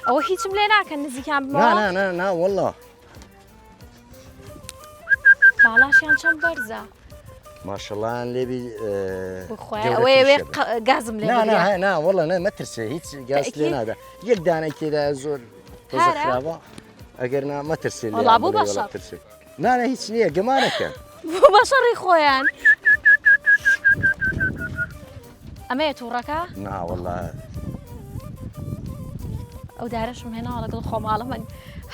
ئەوە هیچم لێ ناکەن نزیکیان بمەوە؟ نا والله باڵاشیان چەند بەرزە ماشەڵڵایان لێبی بخۆی ئەوەیەوێ گازم لێ بگرێ. نا والله مەترسێ هیچ گاز لێ نادا یەک دانەی تێدا زۆر تۆزەخراوە ئەگەر نا مەترسێ لێ وەڵا بوو بەشەڕ نانە هیچ نییە گەمانەکە بوو بەشەڕی خۆیان ئەمەیە تووڕەکە؟ نا والله ئەو دارەشم هێناوە لەگەڵ خۆماڵە من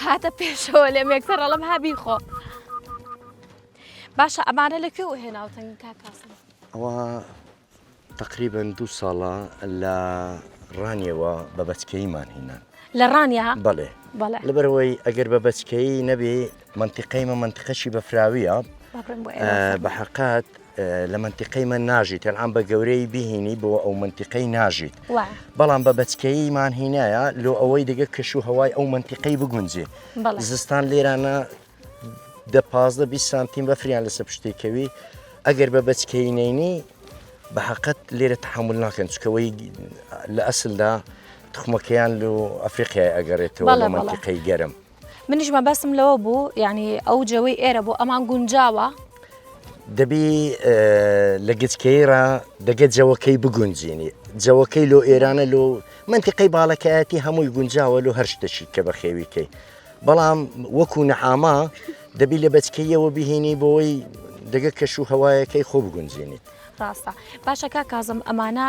هاتە پێشەوە لێم یەکسەر ئەڵەم هابی خۆ. باشە ئەمانە لەکوێوە هێناوتەن کاکاسم؟ ئەوە تقریبا 2 ساڵە لە ڕانیەوە بە بەچکەیمان هینان. لە ڕانیا؟ بەڵێ لەبەرەوەی ئەگەر بە بەچکەی نەبێ منتیقەیمە منتیقەشی بەفراویە بە حقات لە منتیقەیمە ناژیت ئەلان بە گەورەی بهینی بۆ ئەو منتیقەی ناژیت بەڵام بە بەچکەیمان هینایە لۆ ئەوەی دەگە کەش و هەوای ئەو منتیقەی بگونجێ زستان لێرانە 15-20 سانتیم بەفریان لەسەر پشتێکەوی ئەگەر بە بەچکەی نینی بە حقت لێرە تحمل ناکەن چکەوەی لە ئەسلدا تخمەکەیان لە ئەفریقیای ئەگەڕێتەوە لە منتیقەی گەرم. منیش مەبەستم لەوە بوو یعنی ئەو جەوەی ئێرە بۆ ئەمان گونجاوە دەبی لە گچکەیڕە دەگەت جەوەکەی بگونجێنی جەوەکەی لۆ ئێرانە لۆ منتیقەی باڵەکایەتی هەمووی گونجاوە لۆ هەر شتەشی کە بە خێویکەی بەڵام وەکو نەحاما دەبی لە بەچکەیەوە بهێنی بۆی دەگە کەش و هەوایەکەی خۆ بگونجێنیت. ڕاستە باشە کاکازم ئەمانە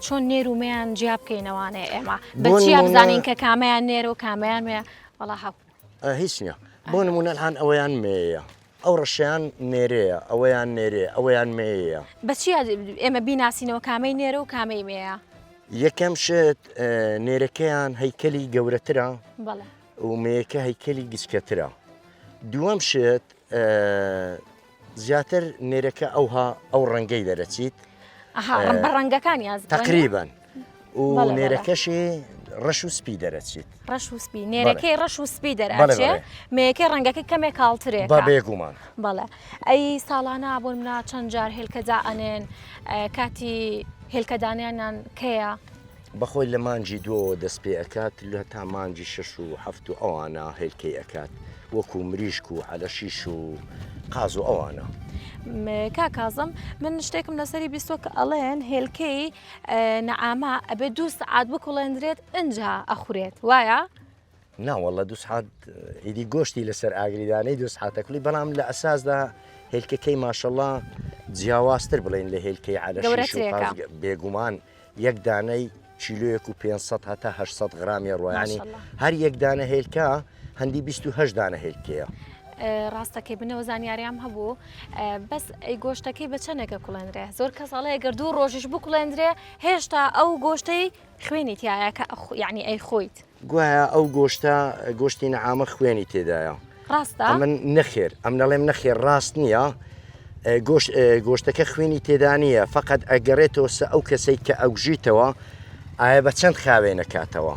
چۆن نێر و مەیان جیا بکەینەوانەیە ئێمە بەچیان بزانین کە کامیان نێرە و کامیان مێ وەڵا هەو هیچ نییە بۆ نمونە هەن ئەوەیان مێیە ئەو ڕەشیان نێرەیە ئەوەیان نێرێ ئەوەیان مێیە بەچی ئێمە بیناسیینەوە کامەی نێرە و کامەی مێیە یەکەم شت نێرەکەیان هەیکەلی گەورەترە بەڵێ و مەیەکە هەیکەلی گچکەترە دووەم شت زیاتر نێرەکە ئەو ڕەنگەی دەرەچیت بە ڕەنگەکان یاز تقریبا و نێرەکەشی ڕەش و سپی دەرەچیت ڕەش و سپی نێرەکەی ڕەش و سپی دەرەچێ مەیەکەی ڕەنگەکەی کەمێک کاڵترێک بە بێگومان بەڵێ ئەی ساڵانە بۆ منە چەند جار هێلکەجا ئەنێن کاتی هێلکەدانیانیان کەیە بەخۆی لە مانجی دووە دەست پێ ئەکات لە تا مانجی 6 و 7 و ئەوانە هێلکەی ئەکات وەکو مریشک و حەلەشیش و قاز و ئەوانە. کاکازم من شتێکم لەسەری بیستۆ کە ئەڵێن هێلکەی نەعاما ئەبێ 2 سعات بکوڵێندرێت ئەنجا ئەخورێت وایە؟ ناوەڵە 2 سعات ئیدی گۆشتی لەسەر ئاگریدانەی 2 سعاتەکولی بەڵام لە ئەساسدا هێلکەکەی ماشەڵڵا جیاوازتر بڵێن لە هێلکەی عەلەشیش و بێگومان یەک دانەی کیلۆیەک و 500 هەتا 800 غرامی ڕۆیانی هەر یەک دانە هێلکە هەندی 28 دانە هێلکەیە. ڕاستەکەی بنەوە زانیاریام هەبوو بەس ئەی گۆشتەکەی بە چەندێکە کوڵێندرێ زۆر کەساڵە ئەگەر 2 ڕۆژش بکوڵێندرێ هێشتا ئەو گۆشتەی خوێنی تایە کە یعنی ئەی خۆیت گوایە ئەو گۆشتی نەعامە خوێنی تێدایە ڕاستە من نەخێر ئەم نەڵێم نەخێر ڕاست نییە گۆشتەکە خوێنی تێدا نیە فقط ئەگەڕێتەوە سە ئەو کەسەی کە ئەوژیتەوە ئایا بە چەند خاوێنە کاتەوە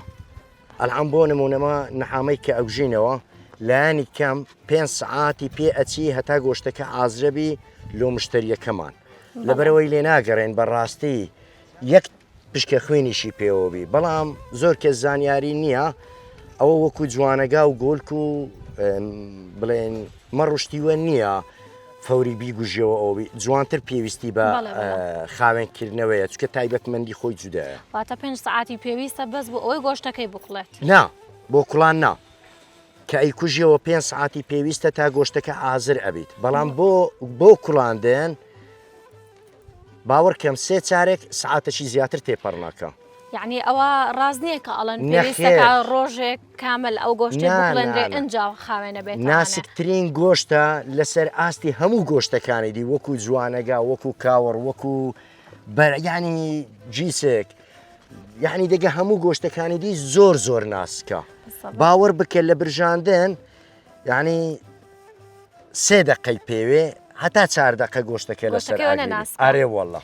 ئەلعام بۆ نمونەما نەحامەی کە ئەوژینەوە لایانی کەم 5 سعاتی پێ ئەچی هەتا گۆشتەکە ئازرەبی لۆ مشتریەکەمان لەبەرەوەی لێ ناگەڕێن بەڕاستی یەک پشکە خوێنیشی پێوەبی بەڵام زۆر کەس زانیاری نییە ئەوە وەکو جوانەگا و گۆلک و بڵێن مەڕشتیوە نییە فەوری بیگوژەوە ئەوی جوانتر پێویستی بە خاوێنکردنەوەیە چکە تایبەتمەندی خۆی جودایە واتە 5 سعاتی پێویستە بەس بۆ ئەوەی گۆشتەکەی بکڵێت نا بۆ کوڵان نا کە ئەیکوژیەوە 5 سعاتی پێویستە تا گۆشتەکە ئازر ئەبیت بەڵام بۆ کوڵاندن باوەڕکەم 3 چارێک سعاتەشی زیاتر تێپەڕ ناکە یعنی ئەوە ڕاز نییە کە ئەڵەن پێویستەکە ڕۆژێک کامل ئەو گۆشتی بکڵێندرێ ئەنجا خاوێنە بێت ناسکترین گۆشتە لەسەر ئاستی هەموو گۆشتەکانی دی وەکو جوانەگا وەکو کاوەڕ وەکو ینی جیسێک یعنی دەگە هەموو گۆشتەکانی دی زۆر ناسکە باوەڕ بکە لە برژاندن یعنی 3 دقەی پێوێ هەتا 4 دقە گۆشتەکە لەسەر ئارێ وەڵڵە